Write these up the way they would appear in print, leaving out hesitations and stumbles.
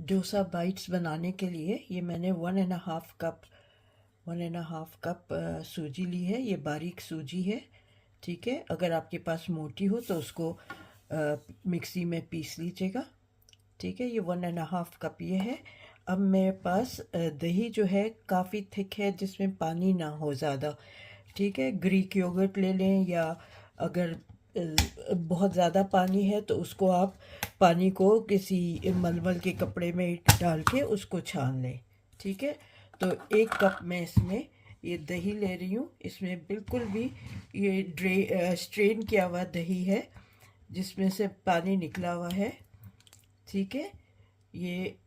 Dosa bytes बनाने के लिए ये मैंने 1.5 कप सूजी ली है। ये बारीक सूजी है, ठीक है। अगर आपके पास मोटी हो तो उसको मिक्सी में पीस लीजिएगा, ठीक है। ये 1.5 कप ये है। अब मेरे पास दही जो है काफ़ी थिक है, जिसमें पानी ना हो ज़्यादा, ठीक है। ग्रीक योगर्ट ले लें, या अगर बहुत ज़्यादा पानी है तो उसको आप पानी को किसी मलमल के कपड़े में डाल के उसको छान लें, ठीक है। तो 1 कप मैं इसमें ये दही ले रही हूँ। इसमें बिल्कुल भी ये स्ट्रेन किया हुआ दही है, जिसमें से पानी निकला हुआ है, ठीक है। ये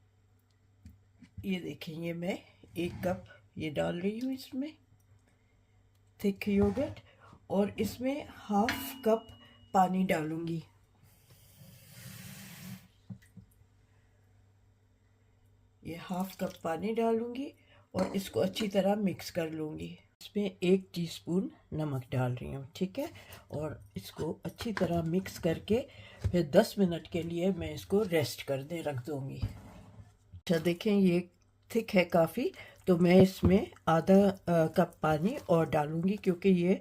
देखेंगे, मैं 1 कप ये डाल रही हूँ इसमें थिक योगर्ट, और इसमें 1/2 कप पानी डालूंगी। ये 1/2 कप पानी डालूंगी और इसको अच्छी तरह मिक्स कर लूँगी। इसमें 1 टीस्पून नमक डाल रही हूँ, ठीक है। और इसको अच्छी तरह मिक्स करके फिर 10 मिनट के लिए मैं इसको रेस्ट कर दे रख दूँगी। अच्छा, देखें ये थिक है काफ़ी, तो मैं इसमें आधा कप पानी और डालूँगी, क्योंकि ये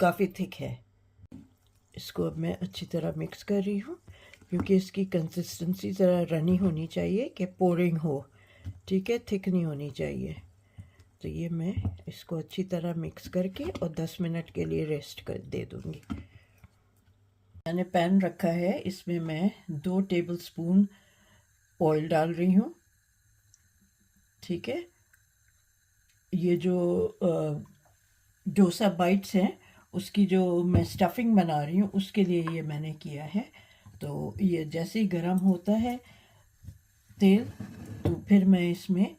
काफ़ी थिक है। इसको अब मैं अच्छी तरह मिक्स कर रही हूँ, क्योंकि इसकी कंसिस्टेंसी ज़रा रनी होनी चाहिए कि पोरिंग हो, ठीक है, थिक नहीं होनी चाहिए। तो ये मैं इसको अच्छी तरह मिक्स करके और 10 मिनट के लिए रेस्ट कर दे दूँगी। मैंने पैन रखा है, इसमें मैं 2 टेबलस्पून ऑयल डाल रही हूँ, ठीक है। ये जो डोसा बाइट्स हैं उसकी जो मैं स्टफिंग बना रही हूँ उसके लिए ये मैंने किया है। तो ये जैसे ही गर्म होता है तेल, तो फिर मैं इसमें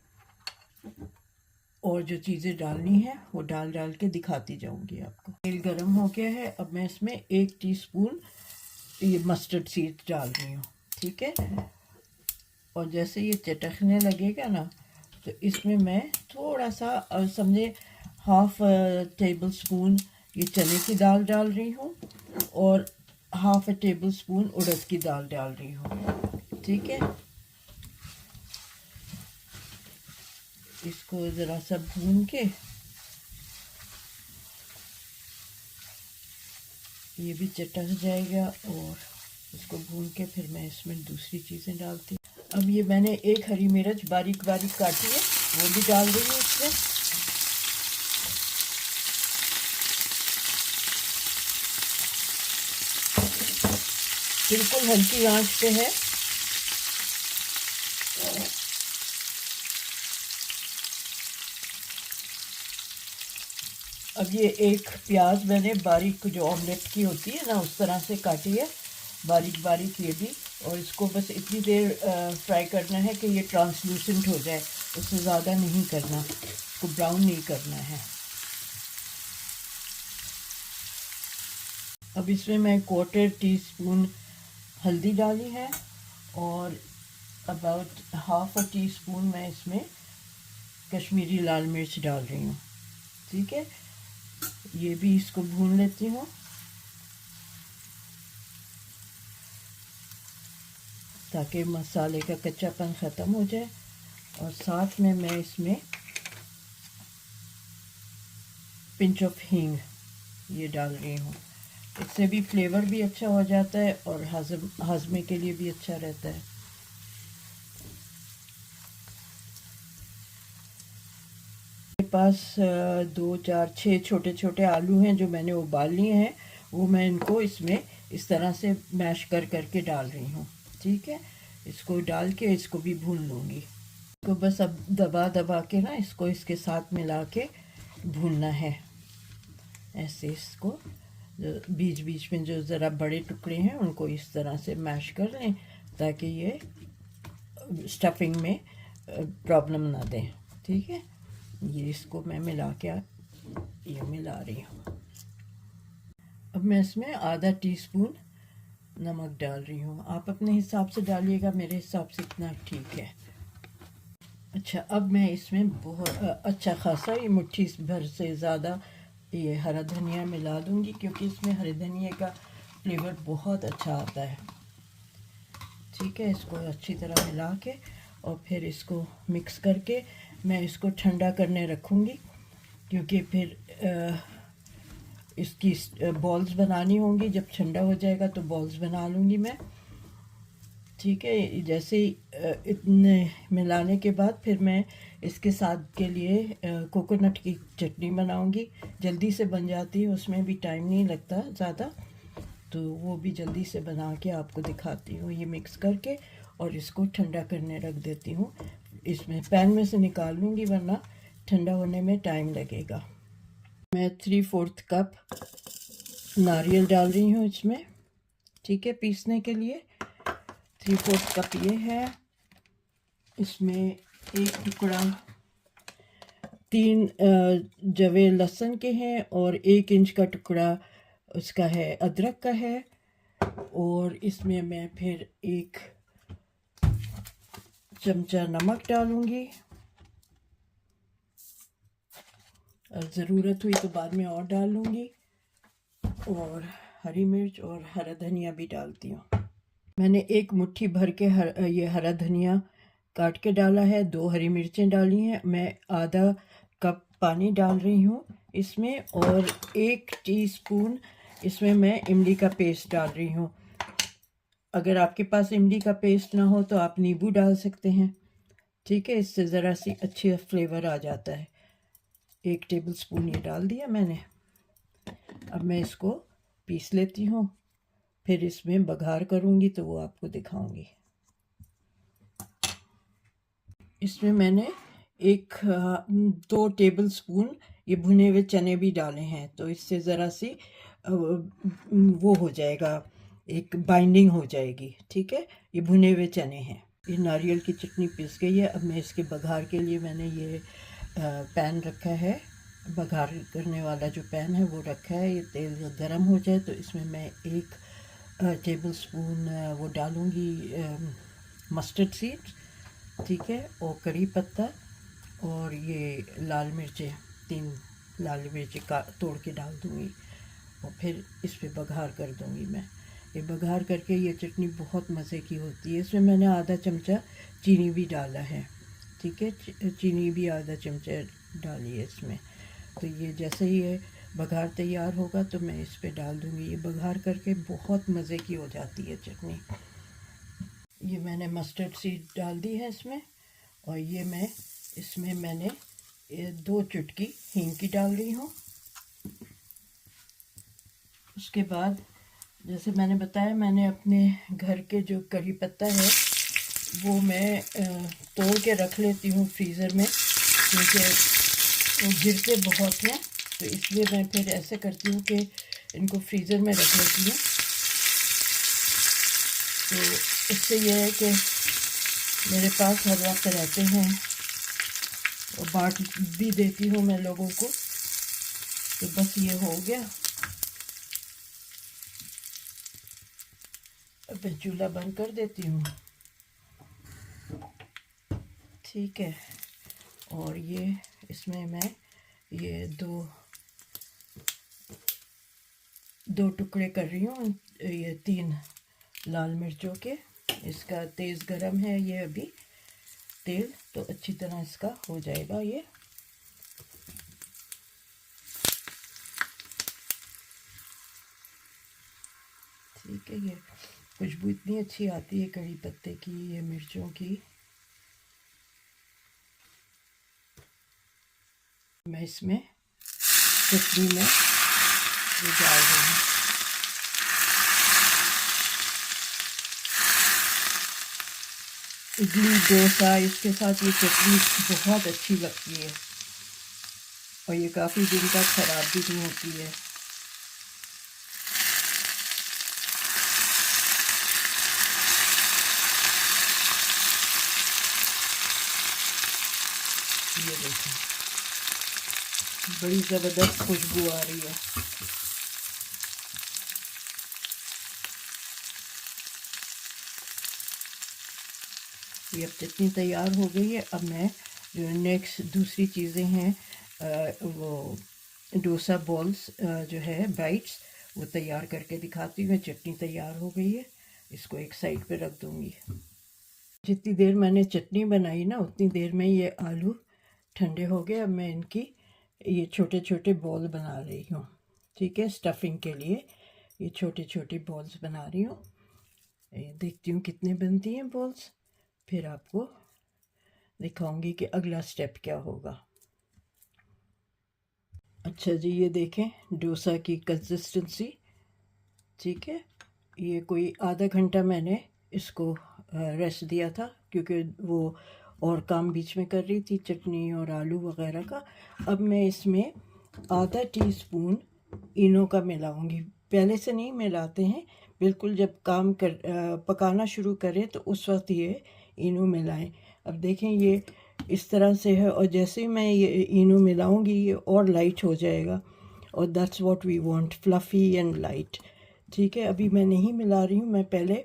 और जो चीज़ें डालनी है वो डाल के दिखाती जाऊंगी आपको। तेल गर्म हो गया है, अब मैं इसमें 1 टीस्पून ये मस्टर्ड सीड डाल रही हूँ, ठीक है। और जैसे ये चटकने लगेगा ना, तो इसमें मैं थोड़ा सा समझे 1/2 टेबल स्पून ये चने की दाल डाल रही हूँ, और 1/2 टेबल स्पून उड़द की दाल डाल रही हूँ, ठीक है। इसको ज़रा सा भून के ये भी चटक जाएगा, और इसको भून के फिर मैं इसमें दूसरी चीज़ें डालती हूँ। अब ये मैंने 1 हरी मिर्च बारीक बारीक काटी है, वो भी डाल रही हूँ इसमें। बिल्कुल हल्की आंच पे है। अब ये 1 प्याज मैंने बारीक, जो ऑमलेट की होती है ना उस तरह से काटी है, बारीक बारीक ये भी। और इसको बस इतनी देर फ्राई करना है कि ये ट्रांसलूसेंट हो जाए, उससे ज़्यादा नहीं करना, इसको ब्राउन नहीं करना है। अब इसमें मैं 1/4 टीस्पून हल्दी डाली है, और अबाउट 1/2 टीस्पून मैं इसमें कश्मीरी लाल मिर्च डाल रही हूँ, ठीक है। ये भी इसको भून लेती हूँ। ताकि मसाले का कच्चापन ख़त्म हो जाए। और साथ में मैं इसमें पिंच ऑफ हींग ये डाल रही हूँ। इससे भी फ्लेवर भी अच्छा हो जाता है और हाजमे के लिए भी अच्छा रहता है। मेरे पास 2 4 6 छोटे छोटे आलू हैं जो मैंने उबाल लिए हैं, वो मैं इनको इसमें इस तरह से मैश करके डाल रही हूँ, ठीक है। इसको डाल के इसको भी भून लूँगी। इसको बस अब दबा के ना इसको इसके साथ मिला के भूनना है ऐसे। इसको बीच बीच में जो ज़रा बड़े टुकड़े हैं उनको इस तरह से मैश कर लें, ताकि ये स्टफिंग में प्रॉब्लम ना दें, ठीक है। ये इसको मैं मिला के ये मिला रही हूँ। अब मैं इसमें आधा टीस्पून नमक डाल रही हूँ, आप अपने हिसाब से डालिएगा, मेरे हिसाब से इतना ठीक है। अच्छा, अब मैं इसमें बहुत अच्छा खासा ये मुट्ठी भर से ज़्यादा ये हरा धनिया मिला दूँगी, क्योंकि इसमें हरे धनिया का फ्लेवर बहुत अच्छा आता है, ठीक है, इसको अच्छी तरह मिला के और फिर इसको मिक्स करके मैं इसको ठंडा करने रखूँगी, क्योंकि फिर इसकी बॉल्स बनानी होंगी। जब ठंडा हो जाएगा तो बॉल्स बना लूँगी मैं। ठीक है, जैसे ही इतने मिलाने के बाद फिर मैं इसके साथ के लिए कोकोनट की चटनी बनाऊंगी। जल्दी से बन जाती है, उसमें भी टाइम नहीं लगता ज़्यादा, तो वो भी जल्दी से बना के आपको दिखाती हूँ। ये मिक्स करके और इसको ठंडा करने रख देती हूँ। इसमें पैन में से निकाल लूँगी, वरना ठंडा होने में टाइम लगेगा। मैं 3/4 कप नारियल डाल रही हूँ इसमें। ठीक है, पीसने के लिए 3/4 कप ये है। इसमें एक टुकड़ा 3 जवे लहसुन के हैं और 1 इंच का टुकड़ा उसका है अदरक का है। और इसमें मैं फिर 1 चमचा नमक डालूंगी, और ज़रूरत हुई तो बाद में और डाल लूँगी। और हरी मिर्च और हरा धनिया भी डालती हूँ। मैंने 1 मुट्ठी भर के ये हरा धनिया काट के डाला है। 2 हरी मिर्चें डाली हैं। मैं आधा कप पानी डाल रही हूँ इसमें, और 1 टीस्पून इसमें मैं इमली का पेस्ट डाल रही हूँ। अगर आपके पास इमली का पेस्ट ना हो तो आप नींबू डाल सकते हैं। ठीक है, इससे ज़रा सी अच्छी फ्लेवर आ जाता है। 1 टेबल स्पून ये डाल दिया मैंने। अब मैं इसको पीस लेती हूँ, फिर इसमें बघार करूँगी तो वो आपको दिखाऊँगी। इसमें मैंने 2 टेबल स्पून ये भुने हुए चने भी डाले हैं, तो इससे ज़रा सी वो हो जाएगा, एक बाइंडिंग हो जाएगी। ठीक है, ये भुने हुए चने हैं। ये नारियल की चटनी पिस गई है। अब मैं इसके बघार के लिए मैंने ये पैन रखा है, बघार करने वाला जो पैन है वो रखा है। ये तेल गर्म हो जाए तो इसमें मैं 1 टेबल स्पून वो डालूँगी मस्टर्ड सीड्स। ठीक है, और कड़ी पत्ता और ये लाल मिर्चें, 3 लाल मिर्चें का तोड़ के डाल दूँगी, और फिर इस पर बघार कर दूँगी मैं। ये बघार करके ये चटनी बहुत मज़े की होती है। इसमें मैंने आधा चमचा चीनी भी डाला है। ठीक है, चीनी भी आधा चमचा डाली है इसमें। तो ये जैसे ही ये बघार तैयार होगा तो मैं इस पे डाल दूँगी। ये बघार करके बहुत मज़े की हो जाती है चटनी। ये मैंने मस्टर्ड सीड डाल दी है इसमें, और ये मैं इसमें मैंने 2 चुटकी हींग की डाल रही हूँ। उसके बाद जैसे मैंने बताया, मैंने अपने घर के जो कड़ी पत्ता है वो मैं तोड़ के रख लेती हूँ फ्रीज़र में, क्योंकि वो गिरते बहुत हैं, तो इसलिए मैं फिर ऐसे करती हूँ कि इनको फ्रीज़र में रख लेती हूँ। तो इससे यह है कि मेरे पास हर वक्त रहते हैं, और बांट भी देती हूँ मैं लोगों को। तो बस ये हो गया। अब मैं चूल्हा बंद कर देती हूँ। ठीक है, और ये इसमें मैं ये दो टुकड़े कर रही हूँ, ये 3 लाल मिर्चों के। इसका तेज़ गरम है ये अभी तेल, तो अच्छी तरह इसका हो जाएगा ये। ठीक है, ये खुशबू इतनी अच्छी आती है कड़ी पत्ते की, ये मिर्चों की। मैं इसमें चटनी में ये डाल रही हूँ। इडली डोसा इसके साथ ये चटनी बहुत अच्छी लगती है, और ये काफ़ी दिन तक ख़राब भी नहीं होती है। ये देखें, बड़ी ज़बरदस्त खुशबू आ रही है। ये अब चटनी तैयार हो गई है। अब मैं जो नेक्स्ट दूसरी चीज़ें हैं, वो डोसा बॉल्स जो है बाइट्स, वो तैयार करके दिखाती हूँ। चटनी तैयार हो गई है, इसको एक साइड पे रख दूँगी। जितनी देर मैंने चटनी बनाई ना उतनी देर में ये आलू ठंडे हो गए। अब मैं इनकी ये छोटे छोटे बॉल बना रही हूँ। ठीक है, स्टफिंग के लिए ये छोटे छोटे बॉल्स बना रही हूँ। देखती हूँ कितने बनती हैं बॉल्स, फिर आपको दिखाऊंगी कि अगला स्टेप क्या होगा। अच्छा जी, ये देखें डोसा की कंसिस्टेंसी। ठीक है, ये कोई आधा घंटा मैंने इसको रेस्ट दिया था, क्योंकि वो और काम बीच में कर रही थी, चटनी और आलू वगैरह का। अब मैं इसमें आधा टीस्पून इनो का मिलाऊंगी। पहले से नहीं मिलाते हैं, बिल्कुल जब काम कर पकाना शुरू करें तो उस वक्त ये इनो मिलाएं। अब देखें ये इस तरह से है, और जैसे ही मैं ये इनो मिलाऊंगी ये और लाइट हो जाएगा, और that's what we want, fluffy and light. ठीक है, अभी मैं नहीं मिला रही हूँ। मैं पहले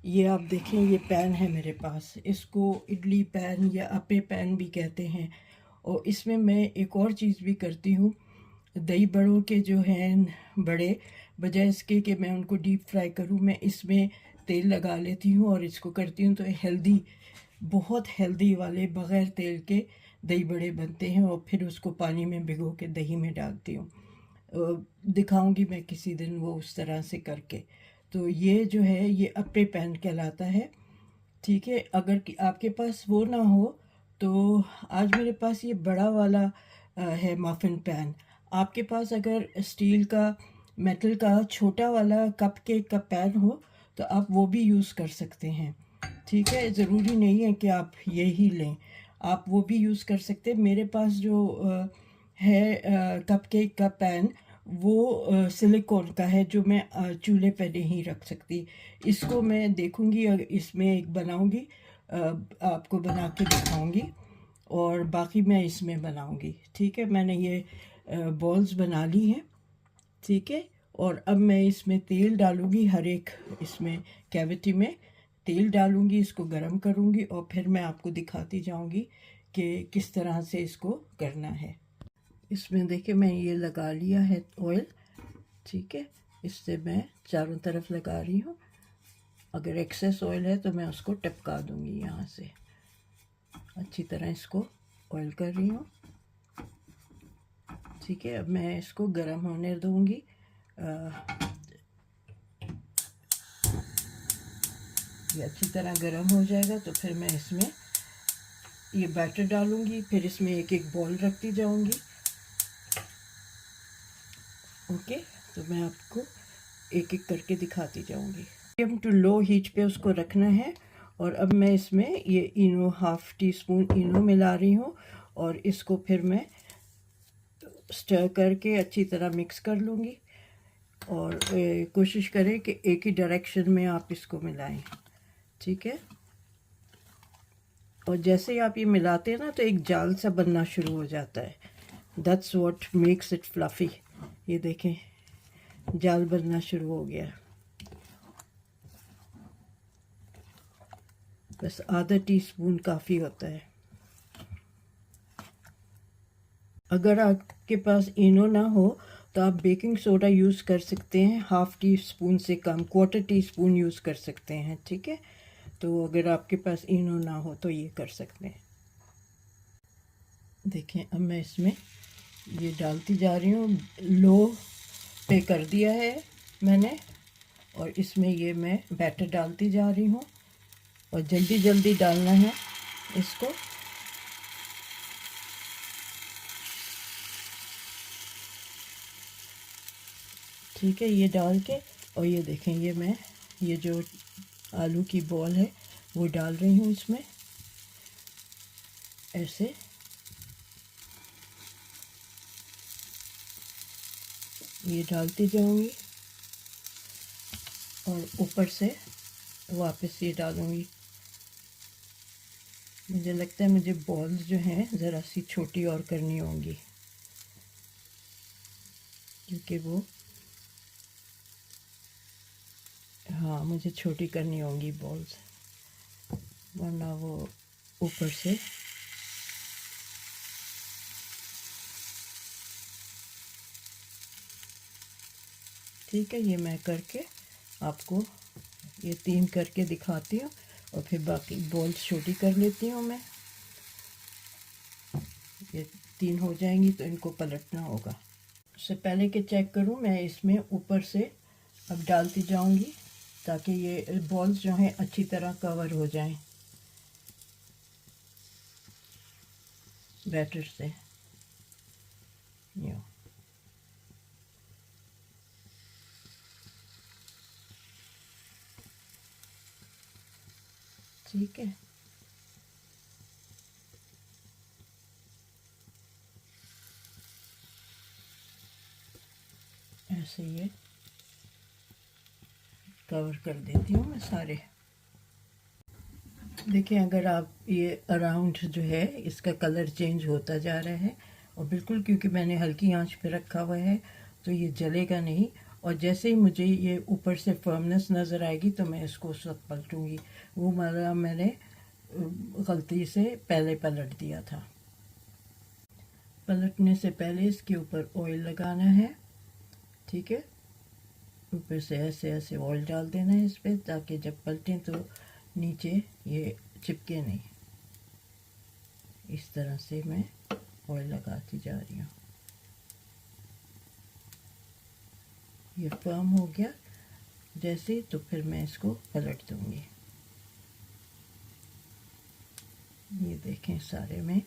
ये आप देखें, ये पैन है मेरे पास, इसको इडली पैन या अप्पे पैन भी कहते हैं। और इसमें मैं एक और चीज़ भी करती हूँ, दही बड़ों के जो हैं बड़े, बजाय इसके कि मैं उनको डीप फ्राई करूँ, मैं इसमें तेल लगा लेती हूँ और इसको करती हूँ, तो हेल्दी, बहुत हेल्दी वाले बग़ैर तेल के दही बड़े बनते हैं। और फिर उसको पानी में भिगो के दही में डालती हूँ। दिखाऊंगी मैं किसी दिन वो उस तरह से करके। तो ये जो है ये अप्पे पैन कहलाता है। ठीक है, अगर कि आपके पास वो ना हो तो आज मेरे पास ये बड़ा वाला है मफ़िन पैन। आपके पास अगर स्टील का, मेटल का छोटा वाला कप केक का पैन हो तो आप वो भी यूज़ कर सकते हैं। ठीक है, ज़रूरी नहीं है कि आप ये ही लें, आप वो भी यूज़ कर सकते हैं। मेरे पास जो है कप केक का पैन, वो सिलिकॉन का है, जो मैं चूल्हे पे नहीं रख सकती। इसको मैं देखूंगी, इसमें एक बनाऊंगी, आपको बना के दिखाऊंगी, और बाकी मैं इसमें बनाऊंगी। ठीक है, मैंने ये बॉल्स बना ली हैं। ठीक है, और अब मैं इसमें तेल डालूंगी, हर एक इसमें कैविटी में तेल डालूंगी, इसको गरम करूंगी, और फिर मैं आपको दिखाती जाऊंगी कि किस तरह से इसको करना है। इसमें देखिए मैं ये लगा लिया है ऑयल। ठीक है, इससे मैं चारों तरफ लगा रही हूँ। अगर एक्सेस ऑयल है तो मैं उसको टपका दूंगी यहाँ से। अच्छी तरह इसको ऑयल कर रही हूँ। ठीक है, अब मैं इसको गरम होने दूंगी। ये अच्छी तरह गरम हो जाएगा तो फिर मैं इसमें ये बैटर डालूंगी, फिर इसमें एक एक बॉल रखती जाऊंगी। ओके, तो मैं आपको एक एक करके दिखाती जाऊंगी। मीडियम टू लो हीट पे उसको रखना है। और अब मैं इसमें ये इनो, हाफ टी स्पून इनो मिला रही हूँ, और इसको फिर मैं स्टर करके अच्छी तरह मिक्स कर लूँगी। और कोशिश करें कि एक ही डायरेक्शन में आप इसको मिलाएं। ठीक है, और जैसे ही आप ये मिलाते हैं ना तो एक जाल सा बनना शुरू हो जाता है। That's what makes it fluffy. ये देखें जाल बनना शुरू हो गया। बस आधा टीस्पून काफ़ी होता है। अगर आपके पास इनो ना हो तो आप बेकिंग सोडा यूज़ कर सकते हैं, हाफ टी स्पून से कम, क्वार्टर टी स्पून यूज़ कर सकते हैं। ठीक है, तो अगर आपके पास इनो ना हो तो ये कर सकते हैं। देखें अब मैं इसमें ये डालती जा रही हूँ, लो पे कर दिया है मैंने, और इसमें ये मैं बैटर डालती जा रही हूँ, और जल्दी जल्दी डालना है इसको। ठीक है, ये डाल के, और ये देखें ये मैं ये जो आलू की बॉल है वो डाल रही हूँ इसमें, ऐसे। ये डालती जाऊंगी और ऊपर से वापस ये डालूंगी। मुझे लगता है मुझे बॉल्स जो हैं ज़रा सी छोटी और करनी होंगी, क्योंकि वो, हाँ मुझे छोटी करनी होंगी बॉल्स, वरना वो ऊपर से। ठीक है, ये मैं करके आपको ये 3 करके दिखाती हूँ और फिर बाकी बॉल्स छोटी कर लेती हूँ मैं। ये 3 हो जाएंगी तो इनको पलटना होगा। उससे पहले कि चेक करूँ, मैं इसमें ऊपर से अब डालती जाऊँगी ताकि ये बॉल्स जो हैं अच्छी तरह कवर हो जाएं बैटर से। यूँ ठीक है। ऐसे ये कवर कर देती हूँ मैं सारे। देखिए अगर आप ये अराउंड जो है इसका कलर चेंज होता जा रहा है और बिल्कुल क्योंकि मैंने हल्की आंच पे रखा हुआ है तो ये जलेगा नहीं। और जैसे ही मुझे ये ऊपर से फर्मनेस नज़र आएगी तो मैं इसको उस वक्त पलटूँगी। वो मतलब मैंने गलती से पहले पलट दिया था। पलटने से पहले इसके ऊपर ऑयल लगाना है, ठीक है। ऊपर से ऐसे ऐसे ऑयल डाल देना है इस पर ताकि जब पलटें तो नीचे ये चिपके नहीं। इस तरह से मैं ऑयल लगाती जा रही हूँ। ये फर्म हो गया जैसे, तो फिर मैं इसको पलट दूँगी। ये देखें सारे में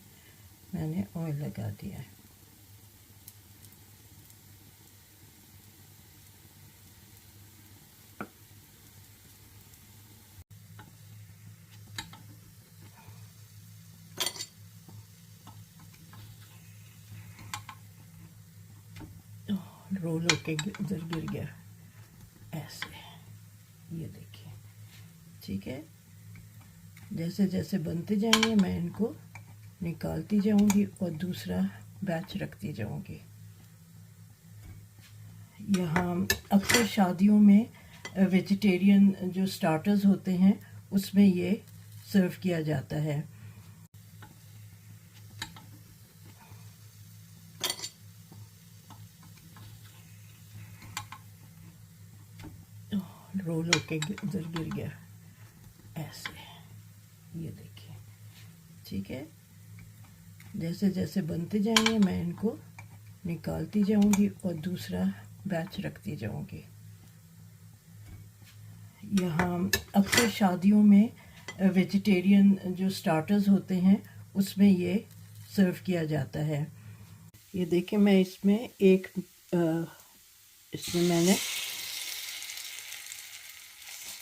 मैंने ऑयल लगा दिया है। रोल होके उधर गिर गया ऐसे। ये देखिए, ठीक है। जैसे जैसे बनते जाएंगे मैं इनको निकालती जाऊंगी और दूसरा बैच रखती जाऊंगी। यहाँ अक्सर शादियों में वेजिटेरियन जो स्टार्टर्स होते हैं उसमें ये सर्व किया जाता है। रोल होके उधर गिर गया ऐसे। ये देखिए, ठीक है। जैसे जैसे बनते जाएंगे मैं इनको निकालती जाऊंगी और दूसरा बैच रखती जाऊंगी। यहाँ अक्सर शादियों में वेजिटेरियन जो स्टार्टर्स होते हैं उसमें ये सर्व किया जाता है। ये देखिए मैं इसमें इसमें मैंने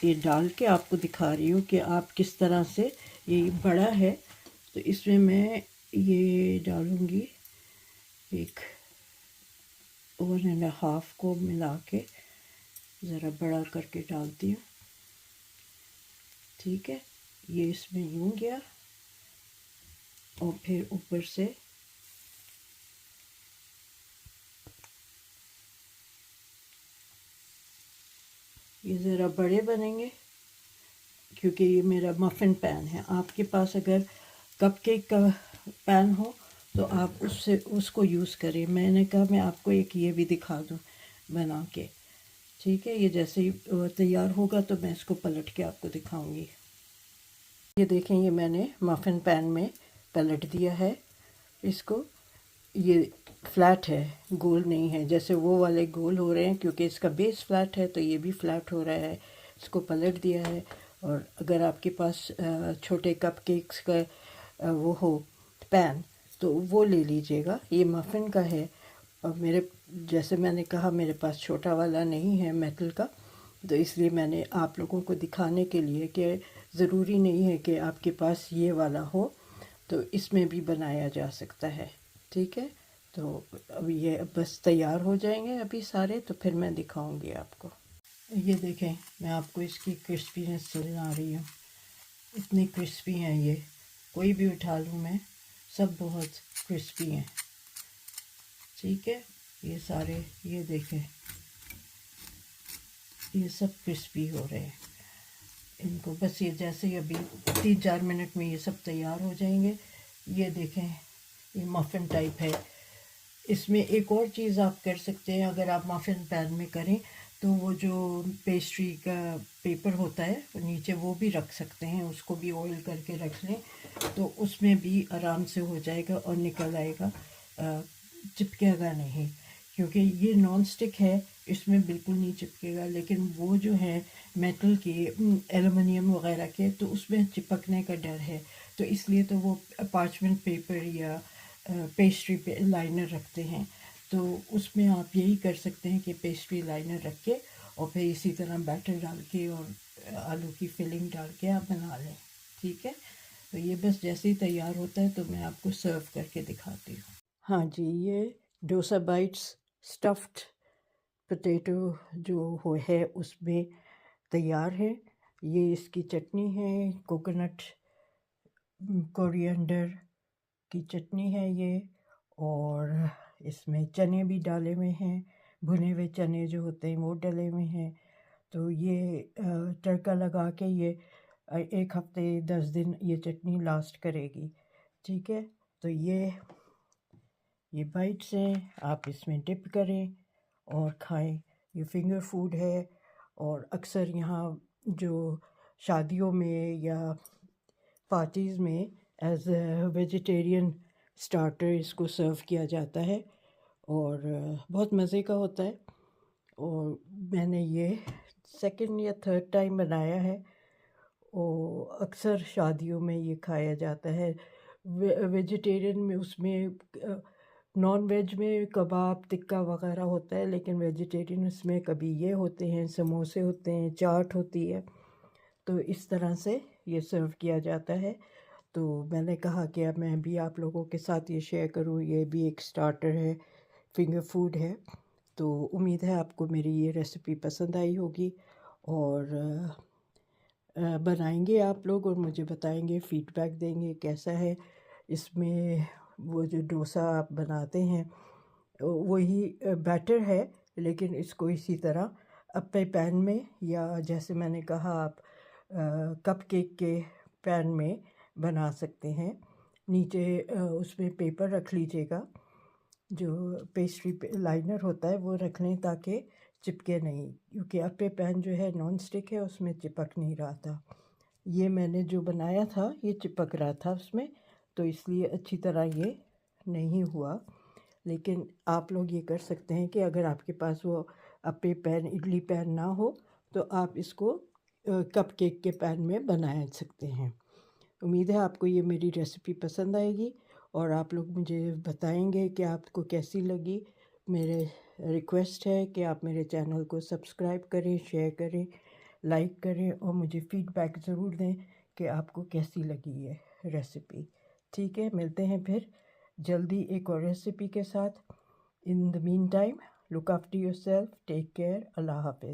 ये डाल के आपको दिखा रही हूँ कि आप किस तरह से, ये बड़ा है तो इसमें मैं ये डालूँगी 1.5 को मिला के ज़रा बड़ा करके डालती हूँ, ठीक है। ये इसमें यूँ गया और फिर ऊपर से ये ज़रा बड़े बनेंगे क्योंकि ये मेरा मफ़िन पैन है। आपके पास अगर कपकेक का पैन हो तो आप उससे उसको यूज़ करें। मैंने कहा मैं आपको एक ये भी दिखा दूँ बना के, ठीक है। ये जैसे ही तैयार होगा तो मैं इसको पलट के आपको दिखाऊंगी। ये देखें ये मैंने मफ़िन पैन में पलट दिया है इसको। ये फ्लैट है, गोल नहीं है जैसे वो वाले गोल हो रहे हैं, क्योंकि इसका बेस फ्लैट है तो ये भी फ्लैट हो रहा है। इसको पलट दिया है। और अगर आपके पास छोटे कपकेक्स का वो हो पैन तो वो ले लीजिएगा। ये मफ़िन का है और मेरे, जैसे मैंने कहा, मेरे पास छोटा वाला नहीं है मेटल का, तो इसलिए मैंने आप लोगों को दिखाने के लिए कि ज़रूरी नहीं है कि आपके पास ये वाला हो, तो इसमें भी बनाया जा सकता है, ठीक है। तो अब ये बस तैयार हो जाएंगे अभी सारे, तो फिर मैं दिखाऊंगी आपको। ये देखें मैं आपको इसकी क्रिस्पीनेस सुना रही हूँ, इतनी क्रिस्पी हैं ये। कोई भी उठा लूँ मैं, सब बहुत क्रिस्पी हैं, ठीक है। ये सारे, ये देखें ये सब क्रिस्पी हो रहे हैं। इनको बस ये जैसे ही अभी 3-4 मिनट में ये सब तैयार हो जाएंगे। ये देखें ये मफ़िन टाइप है। इसमें एक और चीज़ आप कर सकते हैं, अगर आप मफ़िन पैन में करें तो वो जो पेस्ट्री का पेपर होता है वो नीचे वो भी रख सकते हैं, उसको भी ऑयल करके रख लें तो उसमें भी आराम से हो जाएगा और निकल आएगा, चिपकेगा नहीं। क्योंकि ये नॉन स्टिक है, इसमें बिल्कुल नहीं चिपकेगा, लेकिन वो जो है मेटल के, एलुमिनियम वगैरह के, तो उसमें चिपकने का डर है। तो इसलिए तो वो पार्चमेंट पेपर या पेस्ट्री पे लाइनर रखते हैं। तो उसमें आप यही कर सकते हैं कि पेस्ट्री लाइनर रख के और फिर इसी तरह बैटर डाल के और आलू की फिलिंग डाल के आप बना लें। ठीक है, तो ये बस जैसे ही तैयार होता है तो मैं आपको सर्व करके दिखाती हूँ। हाँ जी, ये डोसा बाइट्स स्टफ्ड पोटैटो जो हो है उसमें तैयार है। ये इसकी चटनी है, कोकोनट कोरिएंडर की चटनी है ये, और इसमें चने भी डाले हुए हैं, भुने हुए चने जो होते हैं वो डले हुए हैं। तो ये तड़का लगा के ये 1 हफ्ते 10 दिन ये चटनी लास्ट करेगी। ठीक है, तो ये बाइट्स हैं, आप इसमें डिप करें और खाएं। ये फिंगर फूड है और अक्सर यहाँ जो शादियों में या पार्टीज़ में एज अ वेजिटेरियन स्टार्टर इसको सर्व किया जाता है और बहुत मज़े का होता है। और मैंने ये सेकंड या थर्ड टाइम बनाया है और अक्सर शादियों में ये खाया जाता है। वेजिटेरियन में उसमें नॉन वेज में कबाब टिक्का वगैरह होता है, लेकिन वेजिटेरियन उसमें कभी ये होते हैं, समोसे होते हैं, चाट होती है। तो इस तरह से ये सर्व किया जाता है। तो मैंने कहा कि अब मैं भी आप लोगों के साथ ये शेयर करूँ, ये भी एक स्टार्टर है, फिंगर फूड है। तो उम्मीद है आपको मेरी ये रेसिपी पसंद आई होगी और बनाएंगे आप लोग और मुझे बताएंगे, फीडबैक देंगे कैसा है। इसमें वो जो डोसा आप बनाते हैं वही बैटर है, लेकिन इसको इसी तरह अपने पैन में या जैसे मैंने कहा आप कप केक के पैन में बना सकते हैं। नीचे उसमें पेपर रख लीजिएगा, जो पेस्ट्री पे लाइनर होता है वो रख लें ताकि चिपके नहीं, क्योंकि अपे पैन जो है नॉन स्टिक है, उसमें चिपक नहीं रहा था। ये मैंने जो बनाया था ये चिपक रहा था उसमें, तो इसलिए अच्छी तरह ये नहीं हुआ। लेकिन आप लोग ये कर सकते हैं कि अगर आपके पास वो अपे पैन, इडली पैन ना हो तो आप इसको कप केक के पैन में बना सकते हैं। उम्मीद है आपको ये मेरी रेसिपी पसंद आएगी और आप लोग मुझे बताएंगे कि आपको कैसी लगी। मेरे रिक्वेस्ट है कि आप मेरे चैनल को सब्सक्राइब करें, शेयर करें, लाइक करें और मुझे फीडबैक ज़रूर दें कि आपको कैसी लगी ये रेसिपी। ठीक है, मिलते हैं फिर जल्दी एक और रेसिपी के साथ। In the mean time, look after yourself, take care, अल्लाह हाफ़िज़।